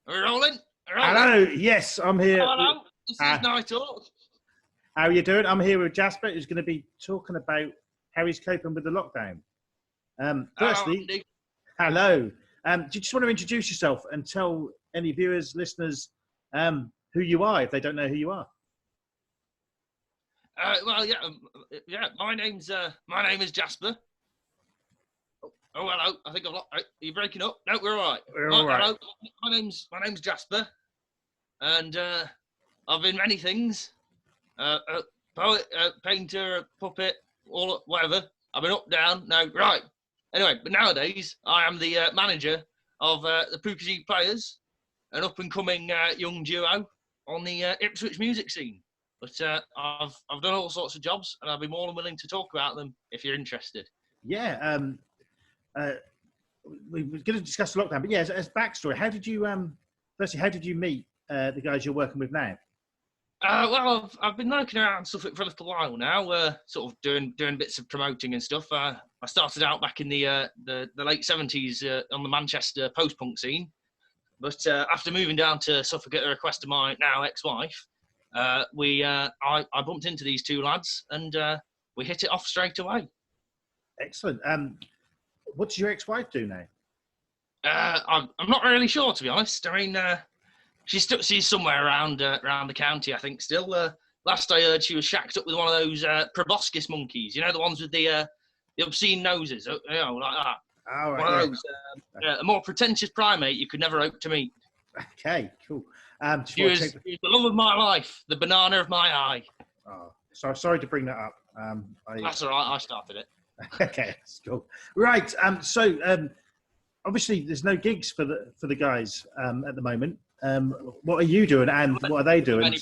Are we rolling? Hello, yes, I'm here. Hello, this is Night Talk. How are you doing? I'm here with Jasper, who's going to be talking about how he's coping with the lockdown. Firstly, hello. Do you just want to introduce yourself and tell any viewers, listeners, who you are, if they don't know who you are? My name is Jasper. Oh, hello. I think are you breaking up? No, we're all right. We're all right. Hello. My name's Jasper, and I've been many things. A poet, painter, puppet, whatever. I've been up, down. No, right. Anyway, but nowadays I am the manager of the Pookajee Players, an up-and-coming young duo on the Ipswich music scene. But I've done all sorts of jobs, and I'll be more than willing to talk about them if you're interested. Yeah. We were going to discuss the lockdown, but yeah, as backstory, how did you meet the guys you're working with now? Well, I've been lurking around Suffolk for a little while now, sort of doing bits of promoting and stuff. I started out back in the late 70s on the Manchester post-punk scene, but after moving down to Suffolk at the request of my now ex-wife, I bumped into these two lads and we hit it off straight away. Excellent. What does your ex-wife do now? I'm not really sure, to be honest. I mean, she's somewhere around the county, I think. Still, last I heard, she was shacked up with one of those proboscis monkeys. You know, the ones with the obscene noses. You know, like that. Oh, right, one of those. A more pretentious primate you could never hope to meet. Okay, cool. She was the love of my life, the banana of my eye. Oh, sorry to bring that up. That's all right. I started it. Okay, that's cool. Right. So obviously there's no gigs for the guys at the moment. What are you doing, and what are they doing?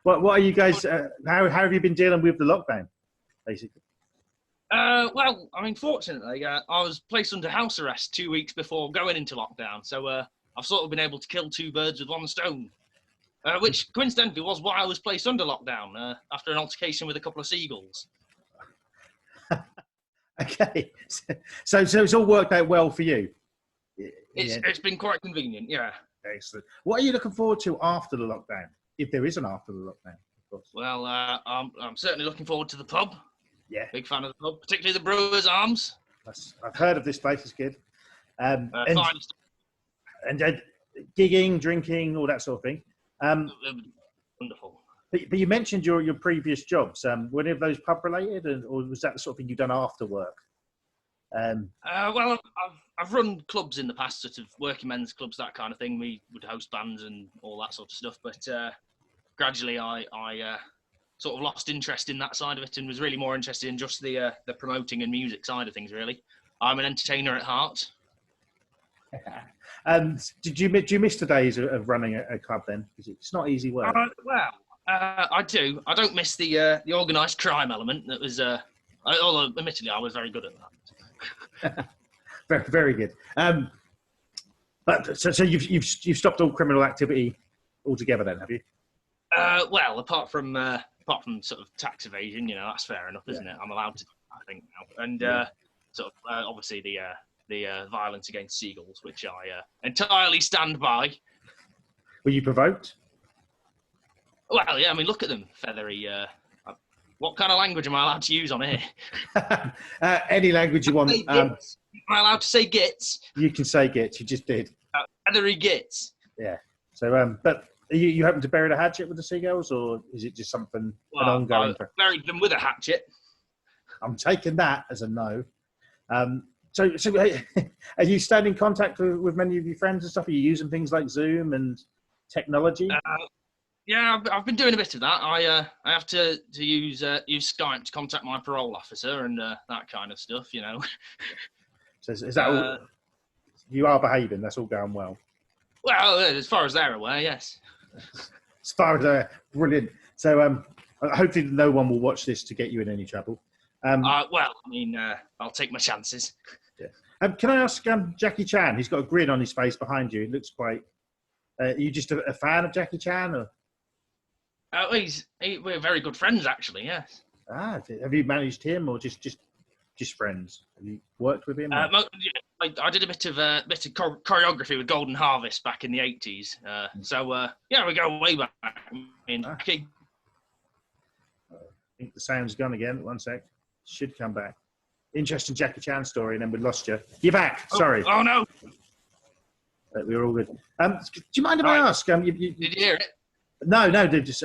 What are you guys? How have you been dealing with the lockdown, basically? Well, I mean, fortunately, I was placed under house arrest 2 weeks before going into lockdown, so I've sort of been able to kill two birds with one stone. Which coincidentally was why I was placed under lockdown after an altercation with a couple of seagulls. Okay, so it's all worked out well for you. It's been quite convenient, yeah. Excellent. What are you looking forward to after the lockdown, if there is an after the lockdown, of course? Well, I'm certainly looking forward to the pub. Yeah, big fan of the pub, particularly the Brewers Arms. I've heard of this place. It's good. And Fine. Gigging, drinking, all that sort of thing. Wonderful. But you mentioned your previous jobs. Were any of those pub related, or was that the sort of thing you've done after work? Well, I've run clubs in the past, sort of working men's clubs, that kind of thing. We would host bands and all that sort of stuff. But gradually, I sort of lost interest in that side of it and was really more interested in just the promoting and music side of things. Really, I'm an entertainer at heart. Do you miss the days of running a club then? Because it's not easy work. I do. I don't miss the organised crime element. That was, although admittedly I was very good at that. very, very good. But so you've stopped all criminal activity altogether then, have you? Well, apart from sort of tax evasion, you know, that's fair enough, isn't it? I'm allowed to do that, I think now, and sort of obviously the violence against seagulls, which I entirely stand by. Were you provoked? Well, yeah, I mean, look at them, feathery. What kind of language am I allowed to use on here? Any language you want. Am I allowed to say gits? You can say gits. You just did. Feathery gits. Yeah. So, but you hoping to bury the hatchet with the seagulls, or is it just something an ongoing? I buried them with a hatchet. I'm taking that as a no. So are you staying in contact with many of your friends and stuff? Are you using things like Zoom and technology? Yeah, I've been doing a bit of that. I have to use Skype to contact my parole officer and that kind of stuff, you know. So is that all? You are behaving. That's all going well. Well, as far as they're aware, yes. As far as they're brilliant. So hopefully no one will watch this to get you in any trouble. Well, I mean, I'll take my chances. Yeah. Can I ask Jackie Chan? He's got a grin on his face behind you. It looks quite. Are you just a fan of Jackie Chan, or? We're very good friends, actually. Yes. Have you managed him, or just friends? Have you worked with him? I did a bit of choreography with Golden Harvest back in the 80s. Yeah, we go way back. I mean, I think the sound's gone again. 1 sec. Should come back. Interesting Jackie Chan story, and then we lost you. You're back. Sorry. Oh no. We were all good. Do you mind if I ask? Did you hear it? No. Just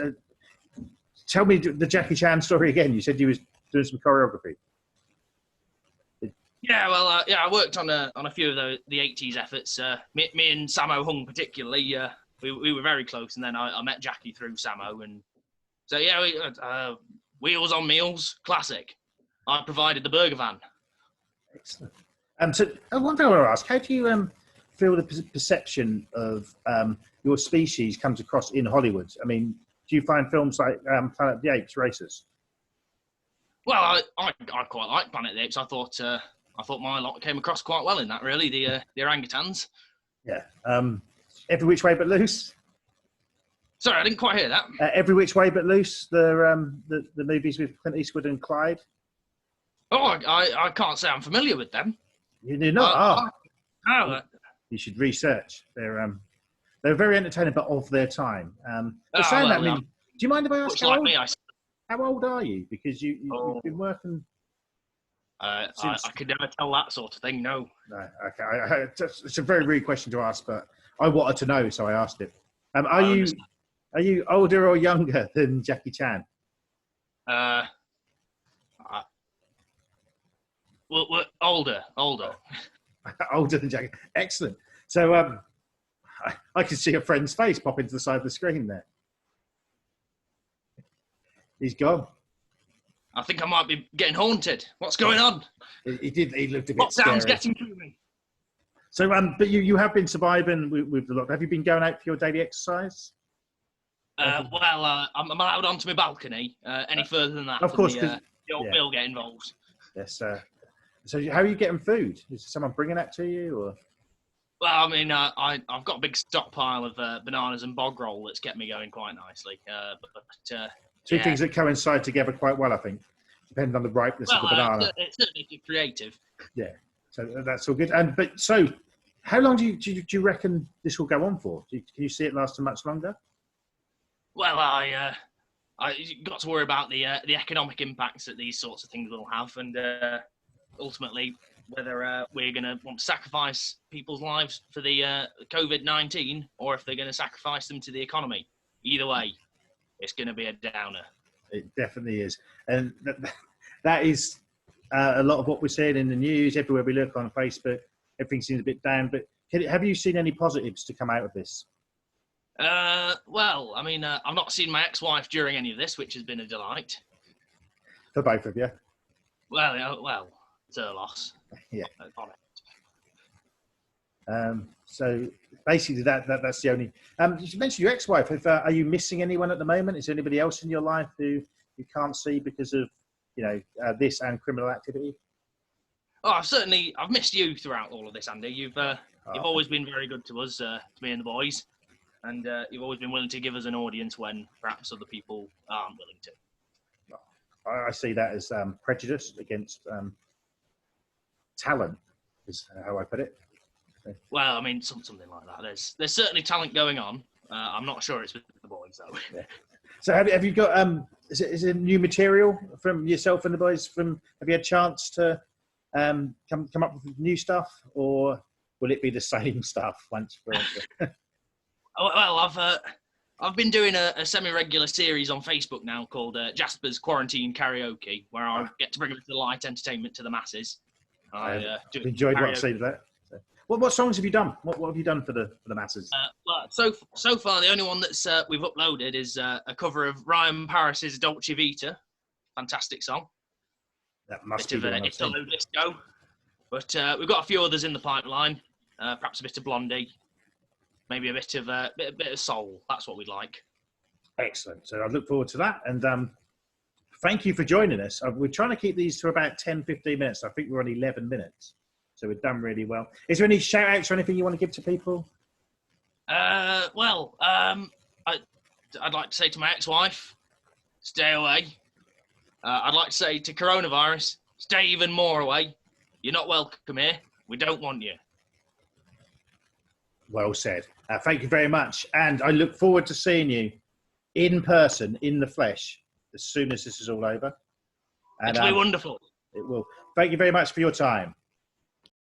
tell me the Jackie Chan story again. You said you was doing some choreography. Yeah, well, I worked on a few of the 80s efforts. Me and Sammo Hung particularly, we were very close, and then I met Jackie through Sammo, and so yeah, Wheels on Meals, classic. I provided the burger van. Excellent. So one thing I want to ask: how do you feel the perception of your species comes across in Hollywood? I mean, do you find films like Planet of the Apes racist? Well, I quite like Planet of the Apes. I thought my lot came across quite well in that, really, the orangutans. Yeah. Every Which Way But Loose? Sorry, I didn't quite hear that. Every Which Way But Loose, the movies with Clint Eastwood and Clyde? Oh, I can't say I'm familiar with them. You do not? You should research. They're very entertaining, but of their time. Do you mind if I ask how old are you? Because you've been working... I could never tell that sort of thing, no. No, okay. It's a very rude question to ask, but I wanted to know, so I asked it. Are you older or younger than Jackie Chan? We're older. Older than Jackie. Excellent. So I can see a friend's face pop into the side of the screen there. He's gone. I think I might be getting haunted. What's going on? He did. He looked a bit Lockdown's scary. getting to me. So, but you have been surviving with the lockdown. Have you been going out for your daily exercise? I'm allowed onto my balcony. Any further than that, of course, the old bill get involved. Yes. So, how are you getting food? Is someone bringing that to you, or? Well, I mean, I've got a big stockpile of bananas and bog roll that's kept me going quite nicely. Two things that coincide together quite well, I think, depending on the ripeness of the banana. It's certainly creative. Yeah, so that's all good. But how long do you reckon this will go on for? Can you see it lasting much longer? Well, I got to worry about the economic impacts that these sorts of things will have, and ultimately whether we're going to want to sacrifice people's lives for the COVID-19 or if they're going to sacrifice them to the economy. Either way, it's going to be a downer. It definitely is. And that is a lot of what we're seeing in the news. Everywhere we look on Facebook, everything seems a bit down. But have you seen any positives to come out of this? Well, I mean, I've not seen my ex-wife during any of this, which has been a delight. For both of you? Well, it's her loss. Yeah. So basically, that's the only. You mentioned your ex-wife. Are you missing anyone at the moment? Is there anybody else in your life who you can't see because of this and criminal activity? Oh, I've missed you throughout all of this, Andy. You've always been very good to us, to me and the boys, and you've always been willing to give us an audience when perhaps other people aren't willing to. I see that as prejudice against talent, is how I put it. Well, I mean, something like that. There's certainly talent going on. I'm not sure it's with the boys though. Yeah. So have you got is it new material from yourself and the boys? Have you had a chance to come up with new stuff, or will it be the same stuff once? Well, I've been doing a semi-regular series on Facebook now called Jasper's Quarantine Karaoke, where I get to bring a bit of light entertainment to the masses. I enjoyed what I've seen of that. What songs have you done? What have you done for the masses? Well, so far the only one that's we've uploaded is a cover of Ryan Paris's Dolce Vita, fantastic song. That must be Italo disco. But we've got a few others in the pipeline. Perhaps a bit of Blondie, maybe a bit of soul. That's what we'd like. Excellent. So I look forward to that. And thank you for joining us. We're trying to keep these to about 10-15 minutes. I think we're on 11 minutes. So we've done really well. Is there any shout outs or anything you want to give to people? I'd like to say to my ex-wife, stay away. I'd like to say to coronavirus, stay even more away. You're not welcome here. We don't want you. Well said. Thank you very much. And I look forward to seeing you in person, in the flesh, as soon as this is all over. And, It'll be wonderful. It will. Thank you very much for your time.